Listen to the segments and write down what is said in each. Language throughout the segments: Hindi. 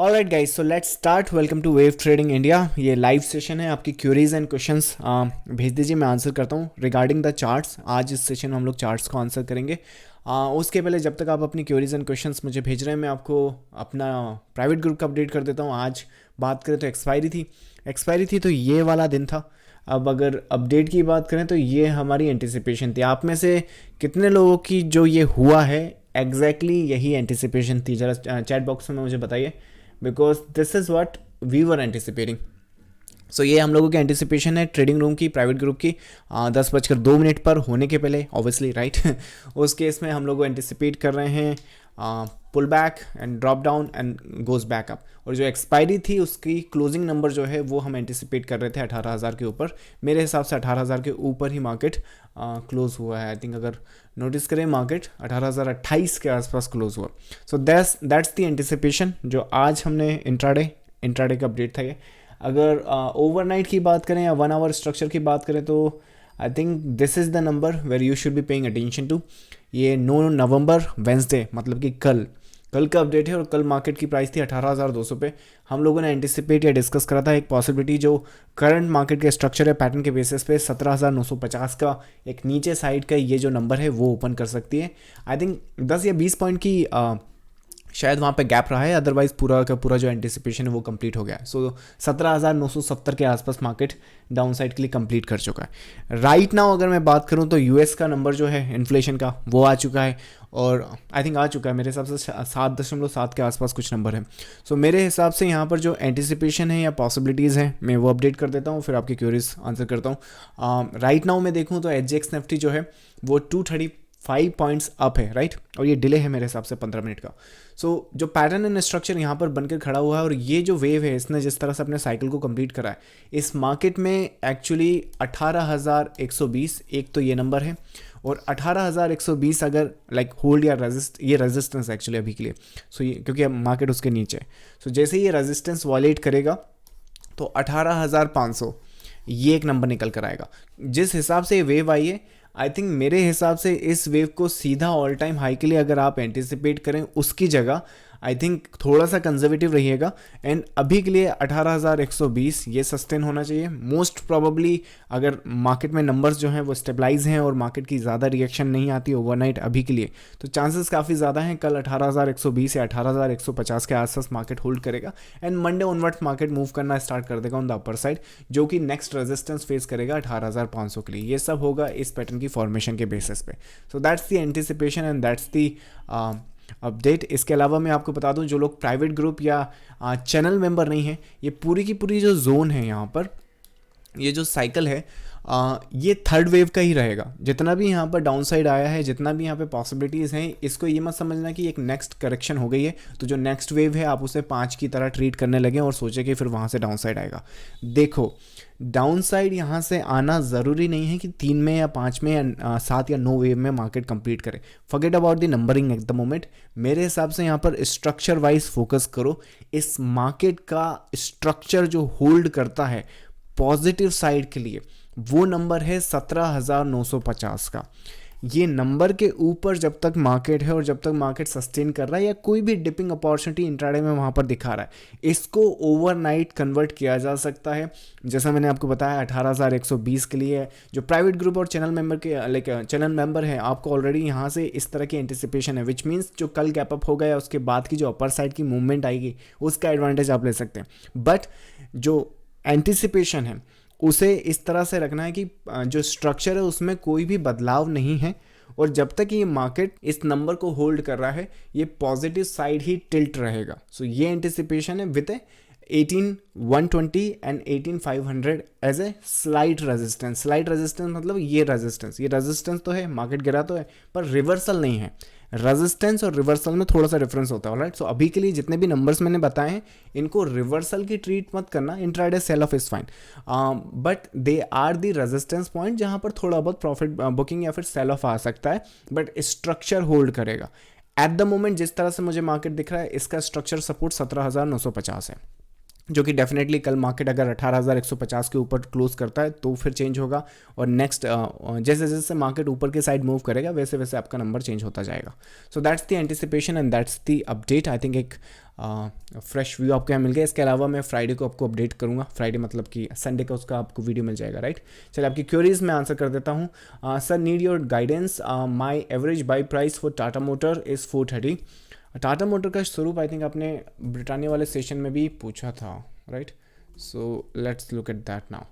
Alright guys, so let's start. Welcome to Wave Trading India. ये लाइव सेशन है। आपकी क्यूरीज एंड क्वेश्चंस भेज दीजिए, मैं आंसर करता हूँ रिगार्डिंग द चार्ट्स। आज इस सेशन में हम लोग चार्ट्स को आंसर करेंगे। उसके पहले जब तक आप अपनी क्यूरीज एंड क्वेश्चंस मुझे भेज रहे हैं, मैं आपको अपना प्राइवेट ग्रुप का अपडेट कर देता हूँ। आज बात करें तो एक्सपायरी थी तो ये वाला दिन था। अब अगर अपडेट की बात करें तो ये हमारी एंटिसिपेशन थी। आप में से कितने लोगों की जो ये हुआ है एग्जैक्टली यही एंटिसिपेशन थी, ज़रा चैट बॉक्स में मुझे बताइए, because this is what we were anticipating. So ये हम लोगों की एंटिसिपेशन है ट्रेडिंग रूम की, प्राइवेट ग्रुप की। 10:02 पर होने के पहले ऑब्वियसली राइट उस केस में हम लोग एंटिसिपेट कर रहे हैं pull back and drop down and goes back up. और जो एक्सपायरी थी उसकी क्लोजिंग नंबर जो है वो हम एंटिसिपेट कर रहे थे 18,000 के ऊपर। मेरे हिसाब से 18,000 के ऊपर ही मार्केट क्लोज हुआ है। आई थिंक अगर नोटिस करें मार्केट 18,028 के आसपास क्लोज हुआ। सो दैट्स द एंटिसिपेशन जो आज हमने इंट्राडे का अपडेट था ये। अगर ओवरनाइट की बात करें या 1 आवर स्ट्रक्चर की बात करें तो I think this is the number where you should be paying attention to. ये 9 नवंबर वेंसडे मतलब कि कल का अपडेट है और कल मार्केट की प्राइस थी 18,200 पे। हम लोगों ने एंटिसिपेट या डिस्कस करा था एक पॉसिबिलिटी जो करंट मार्केट के स्ट्रक्चर है पैटर्न के बेसिस पे 17,950 का एक नीचे साइड का ये जो नंबर है वो ओपन कर सकती है। आई थिंक 10 या 20 पॉइंट की शायद वहाँ पे गैप रहा है, अदरवाइज पूरा का पूरा जो एंटिसिपेशन है वो कंप्लीट हो गया है। सो 17,970 के आसपास मार्केट डाउन साइड के लिए कंप्लीट कर चुका है। राइट नाउ अगर मैं बात करूँ तो यूएस का नंबर जो है इन्फ्लेशन का वो आ चुका है और आई थिंक आ चुका है मेरे हिसाब से 7.7 के आसपास कुछ नंबर है। सो मेरे हिसाब से यहाँ पर जो एंटिसिपेशन है या पॉसिबिलिटीज़ हैं मैं वो अपडेट कर देता हूँ, फिर आपकी क्यूरीज आंसर करता हूँ। राइट नाउ मैं देखूँ तो एचजीएक्स निफ्टी जो है वो 235 पॉइंट्स अप है राइट, और ये डिले है मेरे हिसाब से 15 मिनट का। सो जो पैटर्न एंड स्ट्रक्चर यहाँ पर बनकर खड़ा हुआ है और ये जो वेव है इसने जिस तरह से अपने साइकिल को कंप्लीट करा है इस मार्केट में एक्चुअली 18,120 एक तो ये नंबर है और 18,120 अगर लाइक होल्ड या ये रेजिस्टेंस एक्चुअली अभी के लिए। सो ये क्योंकि अब मार्केट उसके नीचे है। सो जैसे ही ये रेजिस्टेंस वॉलेट करेगा तो 18,500 ये एक नंबर निकल कर आएगा। जिस हिसाब से ये वेव आई है आई थिंक मेरे हिसाब से इस वेव को सीधा ऑल टाइम हाई के लिए अगर आप एंटिसिपेट करें उसकी जगह आई थिंक थोड़ा सा कंजर्वेटिव रहिएगा। एंड अभी के लिए 18,120 ये सस्टेन होना चाहिए मोस्ट प्रॉबली। अगर मार्केट में नंबर्स जो हैं वो स्टेबलाइज हैं और मार्केट की ज़्यादा रिएक्शन नहीं आती ओवरनाइट अभी के लिए, तो चांसेस काफ़ी ज़्यादा हैं कल 18,120 या 18,150 के आसपास मार्केट होल्ड करेगा and Monday onward market move करना स्टार्ट कर देगा ऑन द अपर साइड, जो कि नेक्स्ट रेजिस्टेंस फेस करेगा 18,500 के लिए। ये सब होगा इस पैटर्न की फॉर्मेशन के बेसिस पे। सो that's the anticipation and that's the update. इसके अलावा मैं आपको बता दूं जो लोग प्राइवेट ग्रुप या चैनल मेंबर नहीं हैं, ये पूरी की पूरी जो जोन है यहाँ पर ये जो साइकिल है ये थर्ड वेव का ही रहेगा। जितना भी यहाँ पर डाउन साइड आया है, जितना भी यहाँ पे पॉसिबिलिटीज़ हैं, इसको ये मत समझना कि एक नेक्स्ट करेक्शन हो गई है तो जो नेक्स्ट वेव है आप उसे 5 की तरह ट्रीट करने लगे और सोचे कि फिर वहाँ से डाउन साइड आएगा। देखो डाउन साइड यहाँ से आना ज़रूरी नहीं है कि 3 में या 5 में या 7 या 9 वेव में मार्केट कंप्लीट करे। Forget about the numbering at the moment. मेरे हिसाब से यहाँ पर स्ट्रक्चर वाइज फोकस करो। इस मार्केट का स्ट्रक्चर जो होल्ड करता है पॉजिटिव साइड के लिए वो नंबर है 17,950 का। ये नंबर के ऊपर जब तक मार्केट है और जब तक मार्केट सस्टेन कर रहा है या कोई भी डिपिंग अपॉर्चुनिटी इंट्राडे में वहाँ पर दिखा रहा है, इसको ओवरनाइट कन्वर्ट किया जा सकता है। जैसा मैंने आपको बताया 18,120 के लिए जो प्राइवेट ग्रुप और चैनल मेंबर के लाइक चैनल मेंबर है आपको ऑलरेडी यहाँ से इस तरह की एंटिसिपेशन है, विच मीन्स जो कल गैप अप हो गया उसके बाद की जो अपर साइड की मूवमेंट आएगी उसका एडवांटेज आप ले सकते हैं। बट जो एंटिसिपेशन है उसे इस तरह से रखना है कि जो स्ट्रक्चर है उसमें कोई भी बदलाव नहीं है और जब तक ये मार्केट इस नंबर को होल्ड कर रहा है ये पॉजिटिव साइड ही टिल्ट रहेगा। सो ये एंटिसिपेशन है with 18,120 and 18,500 as a slight resistance मतलब ये रेजिस्टेंस तो है, मार्केट गिरा तो है पर रिवर्सल नहीं है। रेजिस्टेंस और रिवर्सल में थोड़ा सा डिफरेंस होता है राइट। सो अभी के लिए जितने भी नंबर्स मैंने बताए हैं इनको रिवर्सल की ट्रीट मत करना। Intraday sell off is fine but they are the resistance point जहां पर थोड़ा बहुत प्रॉफिट बुकिंग या फिर सेल ऑफ आ सकता है बट स्ट्रक्चर होल्ड करेगा। एट द मोमेंट जिस तरह से मुझे मार्केट दिख रहा है इसका स्ट्रक्चर सपोर्ट 17,950 है। जो कि डेफिनेटली कल मार्केट अगर 18,150 के ऊपर क्लोज करता है तो फिर चेंज होगा, और नेक्स्ट जैसे जैसे मार्केट ऊपर के साइड मूव करेगा वैसे वैसे आपका नंबर चेंज होता जाएगा. सो that's the anticipation and that's the update. I think एक फ्रेश व्यू आपको यहाँ मिल गया. इसके अलावा मैं फ्राइडे को आपको अपडेट करूँगा, फ्राइडे मतलब कि संडे का उसका आपको वीडियो मिल जाएगा, राइट. चलिए आपकी क्वेरीज में आंसर कर देता हूँ. Sir, need your guidance. My average buy price for Tata motor is 430. Tata motor का स्वरूप आई थिंक आपने ब्रिटानिया वाले सेशन में भी पूछा था, right. So let's look at that now.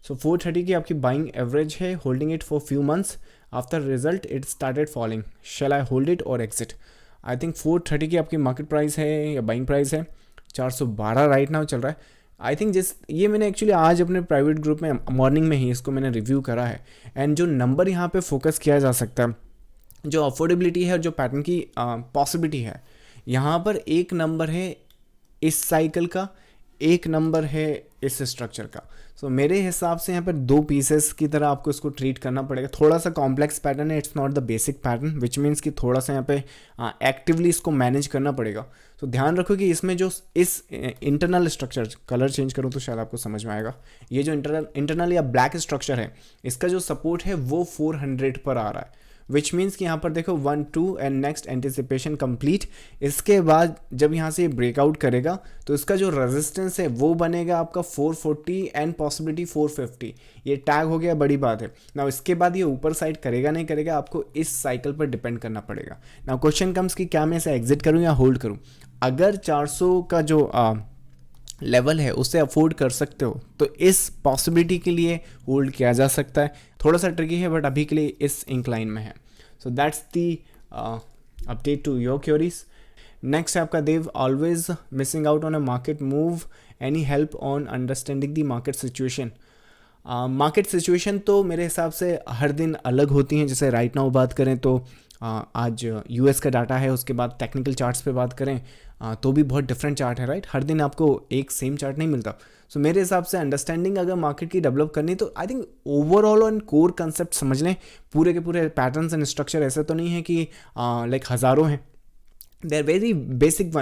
So 430 की आपकी बाइंग एवरेज है, holding it for few months. After result it started falling. Shall I hold it और एग्जिट? आई थिंक 430 की आपकी मार्केट प्राइस है या बाइंग प्राइस है. 412 राइट नाउ चल रहा है. आई थिंक ये मैंने एक्चुअली आज अपने प्राइवेट ग्रुप में मॉर्निंग में ही इसको मैंने रिव्यू करा है. एंड जो नंबर यहाँ पे फोकस किया जा सकता है, जो अफोर्डेबिलिटी है और जो पैटर्न की पॉसिबिलिटी है, यहाँ पर एक नंबर है इस साइकिल का, एक नंबर है इस स्ट्रक्चर का. सो मेरे हिसाब से यहाँ पर दो पीसेस की तरह आपको इसको ट्रीट करना पड़ेगा. थोड़ा सा कॉम्प्लेक्स पैटर्न है, it's not the basic pattern, which means कि थोड़ा सा यहाँ पे एक्टिवली इसको मैनेज करना पड़ेगा. तो ध्यान रखो कि इसमें जो इस इंटरनल स्ट्रक्चर, कलर चेंज करूँ तो शायद आपको समझ में आएगा, ये जो इंटरनल या ब्लैक स्ट्रक्चर है, इसका जो सपोर्ट है वो 400 पर आ रहा है. विच मीन्स कि यहाँ पर देखो 1 2 एंड नेक्स्ट एंटिसिपेशन कंप्लीट. इसके बाद जब यहाँ से ब्रेकआउट करेगा तो इसका जो रेजिस्टेंस है वो बनेगा आपका 440 एंड पॉसिबिलिटी 450. ये टैग हो गया, बड़ी बात है ना. इसके बाद ये ऊपर साइड करेगा नहीं करेगा, आपको इस साइकिल पर डिपेंड करना पड़ेगा. ना क्वेश्चन कम्स कि क्या मैं इसे एग्जिट करूँ या होल्ड करूँ. अगर 400 का जो लेवल है उसे अफोर्ड कर सकते हो तो इस पॉसिबिलिटी के लिए होल्ड किया जा सकता है. थोड़ा सा ट्रिकी है बट अभी के लिए इस इंक्लाइन में है. So that's the update to your queries. Next है आपका Dev, always missing out on a market move, any help on understanding the market situation. Market situation तो मेरे हिसाब से हर दिन अलग होती हैं. जैसे राइट नाउ बात करें तो आज यूएस का डाटा है, उसके बाद टेक्निकल चार्ट्स पे बात करें तो भी बहुत डिफरेंट चार्ट है, राइट. हर दिन आपको एक सेम चार्ट नहीं मिलता. सो मेरे हिसाब से अंडरस्टैंडिंग अगर मार्केट की डेवलप करनी तो I think overall on core concept समझ लें. पूरे के पूरे पैटर्न्स एंड स्ट्रक्चर ऐसा तो नहीं है कि लाइक हज़ारों हैं. They are very basic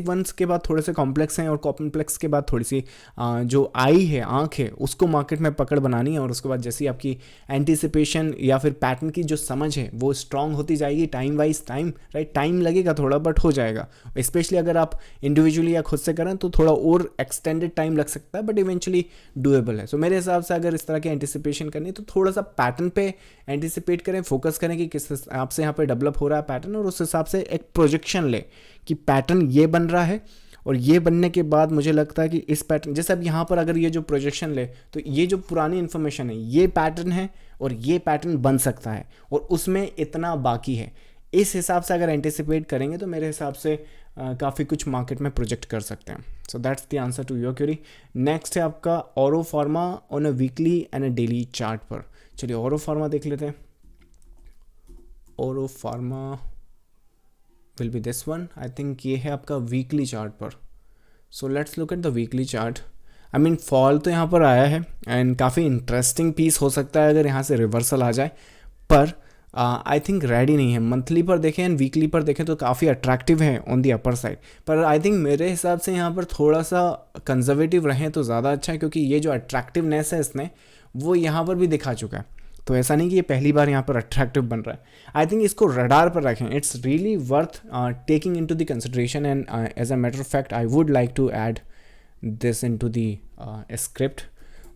ones के बाद थोड़े से कॉम्प्लेक्स हैं, और कॉम्प्लेक्स के बाद थोड़ी सी जो आई है, आँख है, उसको मार्केट में पकड़ बनानी है. और उसके बाद जैसी आपकी एंटिसिपेशन या फिर पैटर्न की जो समझ है वो स्ट्रांग होती जाएगी. टाइम लगेगा थोड़ा बट हो जाएगा. स्पेशली अगर आप इंडिविजुअली या खुद से करें तो थोड़ा और एक्सटेंडेड टाइम लग सकता है बट इवेंचुअली डूएबल है. सो मेरे हिसाब से अगर इस तरह की एंटिसिपेशन करनी है तो थोड़ा सा पैटर्न पे एंटिसिपेट करें, फोकस करें कि किस हिसाब से यहाँ पे डेवलप हो रहा है पैटर्न, और उस हिसाब से एक प्रोजेक्शन ले कि पैटर्न ये बन रहा है, और ये बनने के बाद मुझे लगता है कि इस पैटर्न, जैसे अब यहाँ पर अगर ये जो प्रोजेक्शन ले तो ये जो पुरानी इन्फॉर्मेशन है ये पैटर्न है और ये पैटर्न बन सकता है और उसमें इतना बाकी है. इस हिसाब से अगर एंटिसिपेट करेंगे तो मेरे हिसाब से काफ़ी कुछ मार्केट में प्रोजेक्ट कर सकते हैं. So that's the answer to your query. Next है आपका Auro Pharma on a weekly and a daily chart पर. चलिए ऑरो फार्मा देख लेते हैं. Auro Pharma will be this one. I think ये है आपका वीकली चार्ट पर. So let's look at the weekly chart. I mean fall तो यहाँ पर आया है एंड काफ़ी इंटरेस्टिंग पीस हो सकता है अगर यहाँ से रिवर्सल आ जाए, पर आई थिंक रेडी नहीं है. मंथली पर देखें एंड वीकली पर देखें तो काफ़ी अट्रैक्टिव है ऑन दी अपर साइड, पर आई थिंक मेरे हिसाब से यहाँ पर थोड़ा सा कंजर्वेटिव रहें तो ज़्यादा अच्छा है, क्योंकि ये जो अट्रैक्टिवनेस है इसने वो यहाँ पर भी दिखा चुका है. तो ऐसा नहीं कि ये पहली बार यहाँ पर अट्रैक्टिव बन रहा है. आई थिंक इसको रडार पर रखें. It's really worth taking into the consideration, and as a matter of fact I would like to add this into the script.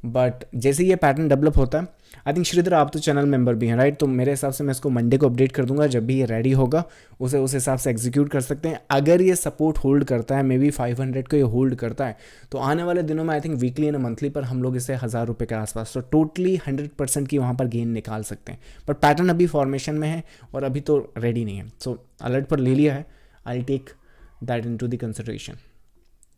But जैसे ये पैटर्न डेवलप होता है, आई थिंक श्रीधर आप तो चैनल मेंबर भी हैं, राइट. तो मेरे हिसाब से मैं इसको मंडे को अपडेट कर दूंगा. जब भी ये रेडी होगा उसे उस हिसाब से एग्जीक्यूट कर सकते हैं. अगर ये सपोर्ट होल्ड करता है, मे बी 500 को ये होल्ड करता है, तो आने वाले दिनों में I think weekly and monthly पर हम लोग इसे 1000 रुपये के आसपास, तो टोटली 100% की वहाँ पर गेन निकाल सकते हैं. बट पैटर्न अभी फॉर्मेशन में है और अभी तो रेडी नहीं है. सो अलर्ट पर ले लिया है. I take that into the consideration.